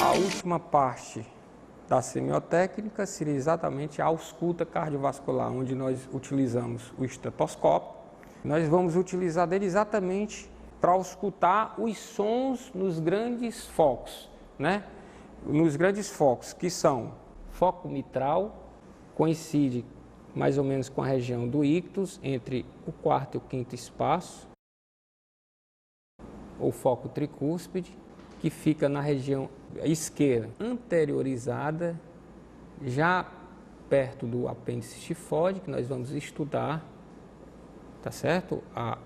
A última parte da semiotécnica seria exatamente a ausculta cardiovascular, onde nós utilizamos o estetoscópio. Nós vamos utilizar dele exatamente para auscultar os sons nos grandes focos, né? Nos grandes focos, que são foco mitral, coincide mais ou menos com a região do ictus, entre o quarto e o quinto espaço, ou foco tricúspide, que fica na região esquerda, anteriorizada, já perto do apêndice tifóide, que nós vamos estudar, tá certo? A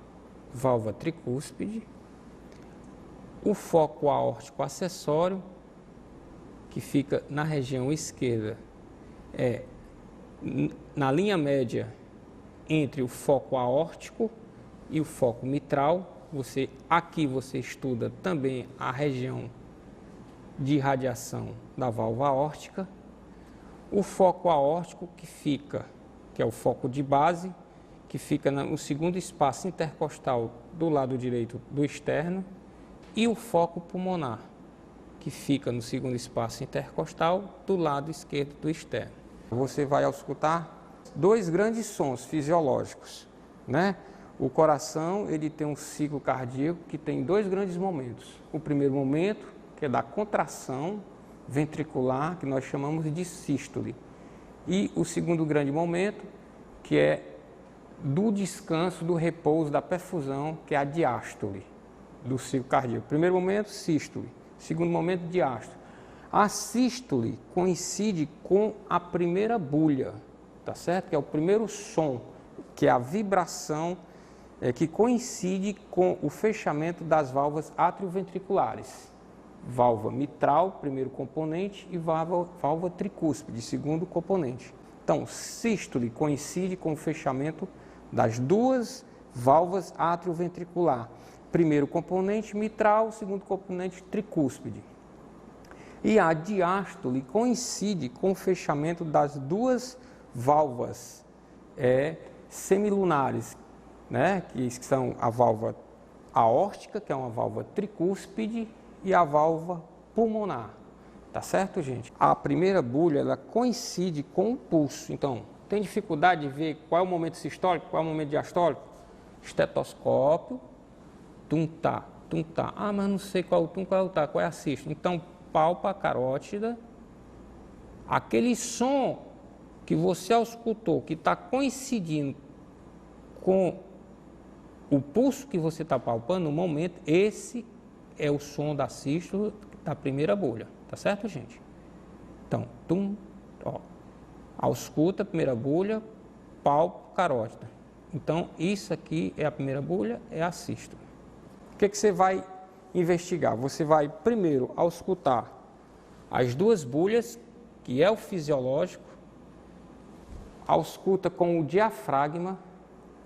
válvula tricúspide, o foco aórtico acessório, que fica na região esquerda, na linha média entre o foco aórtico e o foco mitral. Aqui você estuda também a região de irradiação da válvula aórtica. O foco aórtico que é o foco de base, que fica no segundo espaço intercostal do lado direito do externo, e o foco pulmonar, que fica no segundo espaço intercostal do lado esquerdo do externo. Você vai auscultar dois grandes sons fisiológicos, né? O coração, ele tem um ciclo cardíaco que tem dois grandes momentos. O primeiro momento, que é da contração ventricular, que nós chamamos de sístole. E o segundo grande momento, que é do descanso, do repouso, da perfusão, que é a diástole do ciclo cardíaco. Primeiro momento, sístole. Segundo momento, diástole. A sístole coincide com a primeira bulha, tá certo? Que é o primeiro som, que é a vibração, que coincide com o fechamento das válvulas atrioventriculares. Válvula mitral, primeiro componente, e válvula tricúspide, segundo componente. Então, sístole coincide com o fechamento das duas válvulas atrioventricular. Primeiro componente mitral, segundo componente tricúspide. E a diástole coincide com o fechamento das duas válvulas semilunares, né? Que são a válvula aórtica, que é uma válvula tricúspide, e a válvula pulmonar. Tá certo, gente? A primeira bulha, ela coincide com o pulso. Então, tem dificuldade de ver qual é o momento sistólico, qual é o momento diastólico? Estetoscópio, tum-tá, tum-tá. Ah, mas não sei qual é o tum, qual é o tá, qual é a sístole. Então, palpa a carótida. Aquele som que você auscultou, que está coincidindo com o pulso que você está palpando no momento, esse é o som da sístole da primeira bolha, tá certo, gente? Então, ausculta a primeira bolha, palpo, carótida. Então, isso aqui é a primeira bolha, é a sístole. O que você vai investigar? Você vai primeiro auscultar as duas bolhas, que é o fisiológico, ausculta com o diafragma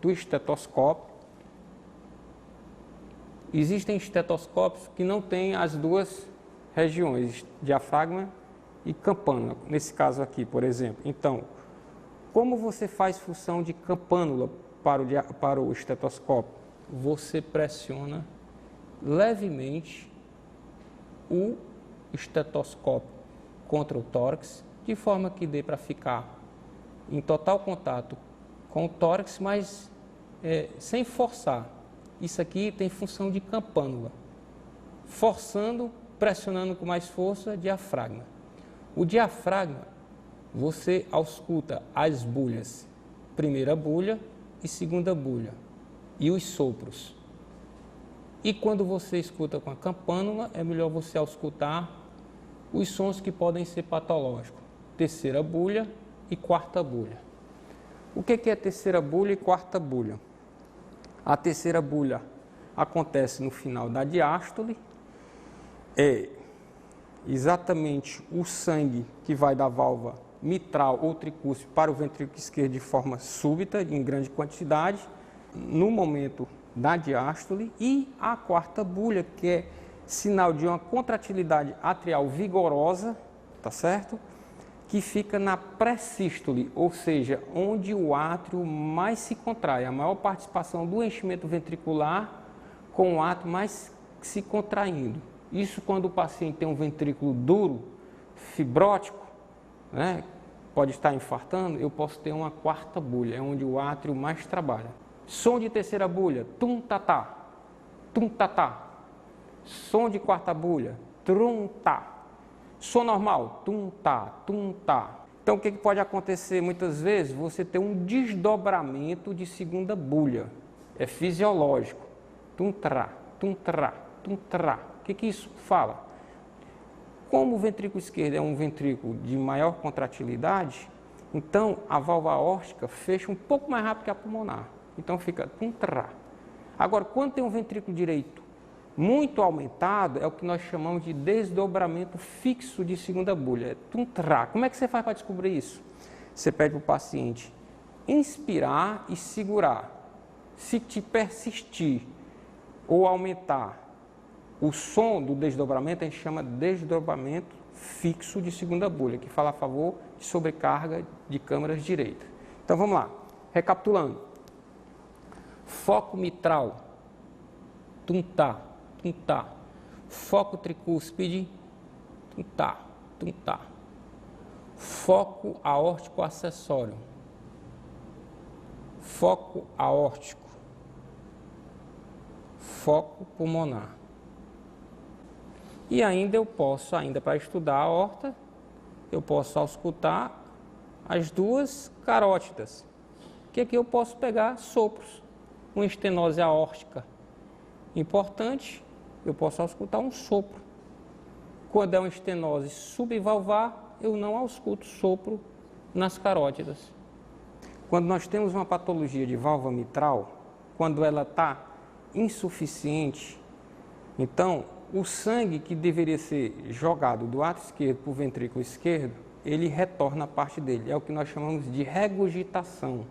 do estetoscópio. Existem estetoscópios que não têm as duas regiões, diafragma e campânula, nesse caso aqui, por exemplo. Então, como você faz função de campânula para o estetoscópio? Você pressiona levemente o estetoscópio contra o tórax, de forma que dê para ficar em total contato com o tórax, mas sem forçar. Isso aqui tem função de campânula, forçando, pressionando com mais força, diafragma. O diafragma, você ausculta as bulhas, primeira bulha e segunda bulha, e os sopros. E quando você escuta com a campânula, é melhor você auscultar os sons que podem ser patológicos, terceira bulha e quarta bulha. O que é terceira bulha e quarta bulha? A terceira bulha acontece no final da diástole, é exatamente o sangue que vai da válvula mitral ou tricúspide para o ventrículo esquerdo de forma súbita, em grande quantidade, no momento da diástole. E a quarta bulha, que é sinal de uma contratilidade atrial vigorosa, tá certo? Que fica na pré-sístole, ou seja, onde o átrio mais se contrai, a maior participação do enchimento ventricular com o átrio mais se contraindo. Isso quando o paciente tem um ventrículo duro, fibrótico, né, pode estar infartando, eu posso ter uma quarta bulha, é onde o átrio mais trabalha. Som de terceira bulha, tum-tatá, tum-tatá. Som de quarta bulha, trum-tá. Som normal, tum-tá, tum-tá. Então, o que pode acontecer muitas vezes? Você tem um desdobramento de segunda bulha. É fisiológico. Tum-trá, tum-trá, tum-trá. O que isso fala? Como o ventrículo esquerdo é um ventrículo de maior contratilidade, então a válvula aórtica fecha um pouco mais rápido que a pulmonar. Então fica tum-trá. Agora, quando tem um ventrículo direito muito aumentado, é o que nós chamamos de desdobramento fixo de segunda bulha. É tum-trá. Como é que você faz para descobrir isso? Você pede para o paciente inspirar e segurar. Se te persistir ou aumentar o som do desdobramento, a gente chama de desdobramento fixo de segunda bulha, que fala a favor de sobrecarga de câmaras direitas. Então vamos lá, recapitulando. Foco mitral, tum-tá, tum-tá. Foco tricúspide, tum-tá, tum-tá. Foco aórtico acessório. Foco aórtico. Foco pulmonar. E ainda eu posso, para estudar a aorta, eu posso auscultar as duas carótidas, que aqui eu posso pegar sopros. Uma estenose aórtica importante, eu posso auscultar um sopro. Quando é uma estenose subvalvar, eu não ausculto sopro nas carótidas. Quando nós temos uma patologia de válvula mitral, quando ela está insuficiente, então o sangue que deveria ser jogado do átrio esquerdo para o ventrículo esquerdo, ele retorna a parte dele. É o que nós chamamos de regurgitação,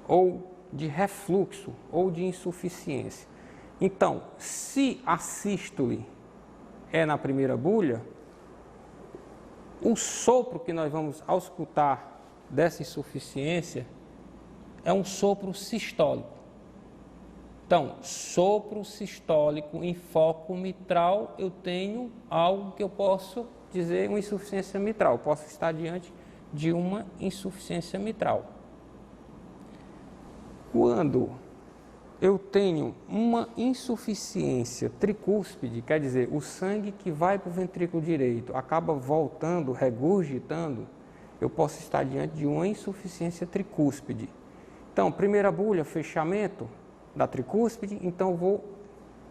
ou de refluxo, ou de insuficiência. Então, se a sístole é na primeira bulha, o sopro que nós vamos auscultar dessa insuficiência é um sopro sistólico. Então, sopro sistólico em foco mitral, eu tenho algo que eu posso dizer uma insuficiência mitral. Eu posso estar diante de uma insuficiência mitral. Quando eu tenho uma insuficiência tricúspide, quer dizer, o sangue que vai para o ventrículo direito acaba voltando, regurgitando, eu posso estar diante de uma insuficiência tricúspide. Então, primeira bulha, fechamento da tricúspide, então eu vou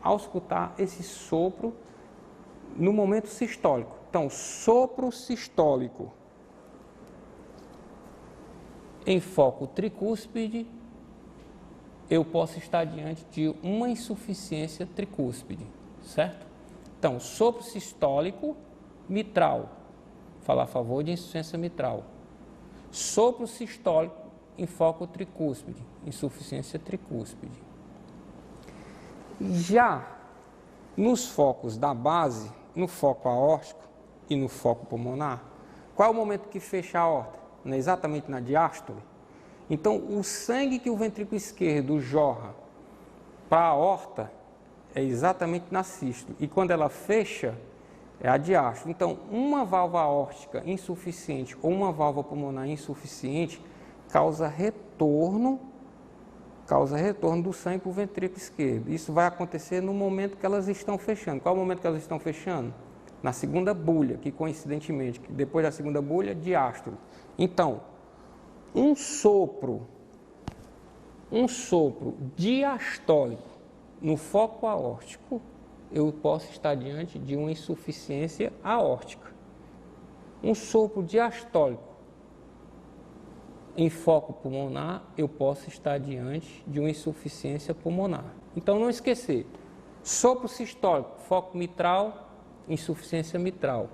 auscultar esse sopro no momento sistólico. Então, sopro sistólico em foco tricúspide, eu posso estar diante de uma insuficiência tricúspide, certo? Então, sopro sistólico mitral, fala a favor de insuficiência mitral. Sopro sistólico em foco tricúspide, insuficiência tricúspide. Já nos focos da base, no foco aórtico e no foco pulmonar, qual é o momento que fecha a aorta? Não é exatamente na diástole? Então, o sangue que o ventrículo esquerdo jorra para a aorta é exatamente na sístole. E quando ela fecha, é a diástole. Então, uma válvula aórtica insuficiente ou uma válvula pulmonar insuficiente causa retorno do sangue para o ventrículo esquerdo. Isso vai acontecer no momento que elas estão fechando. Qual é o momento que elas estão fechando? Na segunda bulha, que coincidentemente, depois da segunda bulha, diástole. Então, um sopro diastólico no foco aórtico, eu posso estar diante de uma insuficiência aórtica. Um sopro diastólico em foco pulmonar, eu posso estar diante de uma insuficiência pulmonar. Então, não esquecer, sopro sistólico, foco mitral, insuficiência mitral.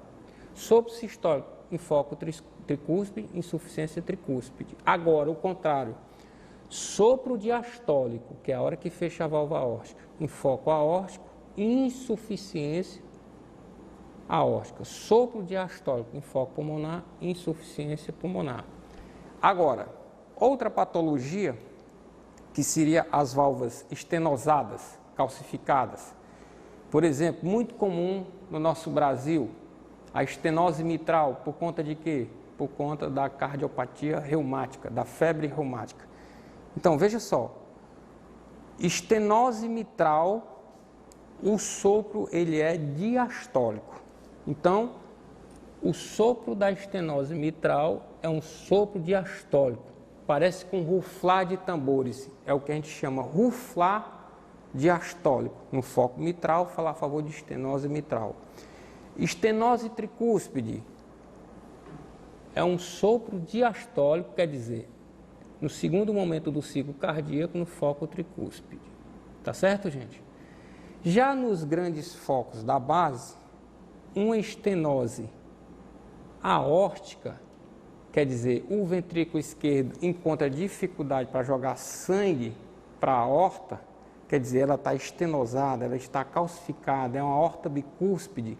Sopro sistólico em foco tricúspide, insuficiência tricúspide. Agora, o contrário, sopro diastólico, que é a hora que fecha a válvula aórtica, em foco aórtico, insuficiência aórtica. Sopro diastólico em foco pulmonar, insuficiência pulmonar. Agora, outra patologia, que seria as válvulas estenosadas, calcificadas, Por exemplo, muito comum no nosso Brasil, a estenose mitral, por conta de quê? Por conta da cardiopatia reumática, da febre reumática. Então, veja só, estenose mitral, o sopro ele é diastólico. Então, o sopro da estenose mitral é um sopro diastólico. Parece com ruflar de tambores. É o que a gente chama ruflar diastólico. No foco mitral, falar a favor de estenose mitral. Estenose tricúspide é um sopro diastólico, quer dizer, no segundo momento do ciclo cardíaco, no foco tricúspide. Tá certo, gente? Já nos grandes focos da base, uma estenose aórtica, quer dizer, o ventrículo esquerdo encontra dificuldade para jogar sangue para a aorta, quer dizer, ela está estenosada, ela está calcificada, é uma aorta bicúspide.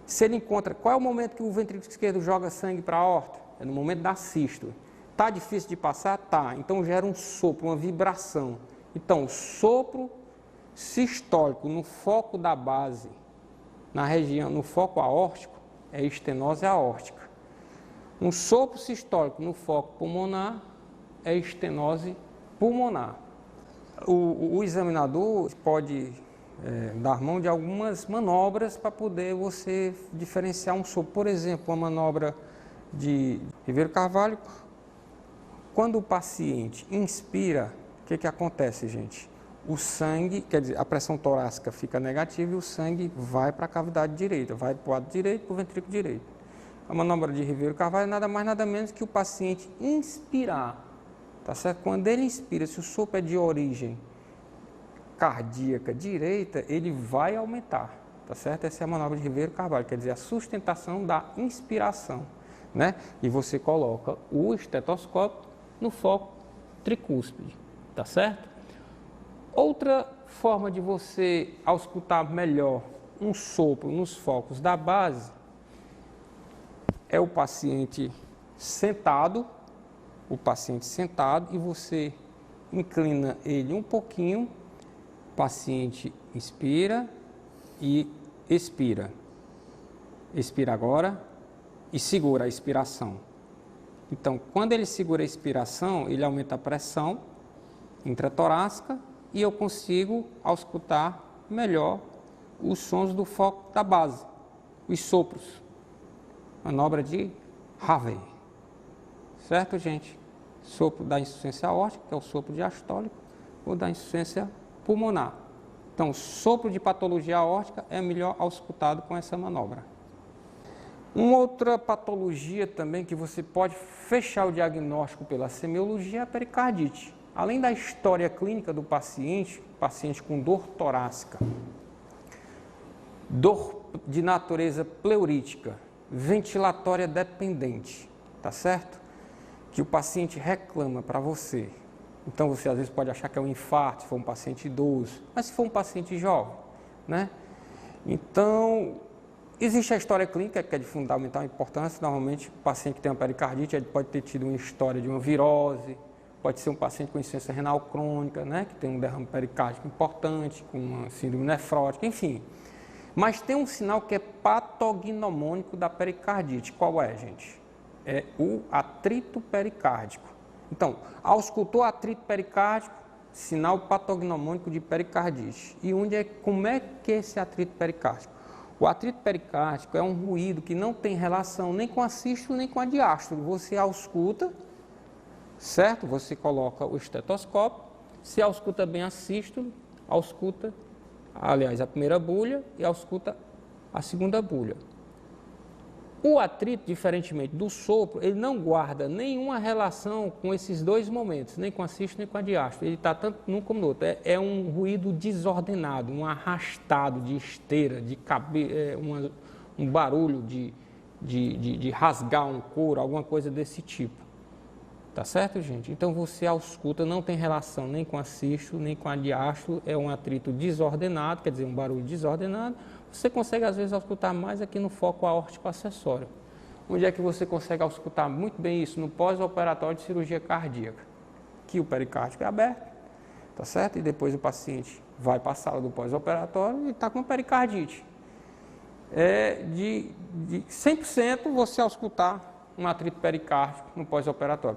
Se ele encontra, qual é o momento que o ventrículo esquerdo joga sangue para a aorta? É no momento da sístole. Está difícil de passar? Tá. Então gera um sopro, uma vibração. Então, o sopro sistólico no foco da base, na região, no foco aórtico, é estenose aórtica. Um sopro sistólico no foco pulmonar é estenose pulmonar. O examinador pode dar mão de algumas manobras para poder você diferenciar um sopro. Por exemplo, uma manobra de Ribeiro Carvalho. Quando o paciente inspira, o que acontece, gente? O sangue, quer dizer, a pressão torácica fica negativa e o sangue vai para a cavidade direita, vai para o lado direito, para o ventrículo direito. A manobra de Ribeiro Carvalho é nada mais, nada menos que o paciente inspirar, tá certo? Quando ele inspira, se o sopro é de origem cardíaca direita, ele vai aumentar, tá certo? Essa é a manobra de Ribeiro Carvalho, quer dizer, a sustentação da inspiração, né? E você coloca o estetoscópio no foco tricúspide, tá certo? Outra forma de você auscultar melhor um sopro nos focos da base é o paciente sentado, e você inclina ele um pouquinho, o paciente inspira e expira. Expira agora e segura a expiração. Então, quando ele segura a expiração, ele aumenta a pressão intratorácica e eu consigo auscultar melhor os sons do foco da base, os sopros. Manobra de Harvey. Certo, gente? Sopro da insuficiência aórtica, que é o sopro diastólico, ou da insuficiência pulmonar. Então, sopro de patologia aórtica é melhor auscultado com essa manobra. Uma outra patologia também que você pode fechar o diagnóstico pela semiologia é a pericardite. Além da história clínica do paciente com dor torácica, dor de natureza pleurítica, ventilatória dependente, tá certo? Que o paciente reclama para você. Então você às vezes pode achar que é um infarto, se for um paciente idoso, mas se for um paciente jovem, né? Então, existe a história clínica, que é de fundamental importância. Normalmente, o paciente que tem uma pericardite, ele pode ter tido uma história de uma virose, pode ser um paciente com insuficiência renal crônica, né? Que tem um derrame pericárdico importante, com uma síndrome nefrótica, enfim. Mas tem um sinal que é patognomônico da pericardite. Qual é, gente? É o atrito pericárdico. Então, auscultou atrito pericárdico, sinal patognomônico de pericardite. E como é que é esse atrito pericárdico? O atrito pericárdico é um ruído que não tem relação nem com a sístole nem com a diástole. Você ausculta, certo? Você coloca o estetoscópio, se ausculta bem a sístole, ausculta, aliás, a primeira bulha e ausculta a segunda bulha. O atrito, diferentemente do sopro, ele não guarda nenhuma relação com esses dois momentos, nem com a sístole nem com a diástole. Ele está tanto num como no outro. É um ruído desordenado, um arrastado de esteira, um barulho de rasgar um couro, alguma coisa desse tipo. Tá certo, gente? Então você ausculta, não tem relação nem com a sístole, nem com a diástole, é um atrito desordenado, quer dizer, um barulho desordenado. Você consegue, às vezes, auscultar mais aqui no foco aórtico acessório. Onde é que você consegue auscultar muito bem isso? No pós-operatório de cirurgia cardíaca, que o pericárdico é aberto, tá certo? E depois o paciente vai para a sala do pós-operatório e está com pericardite. De 100% você auscultar um atrito pericárdico no pós-operatório.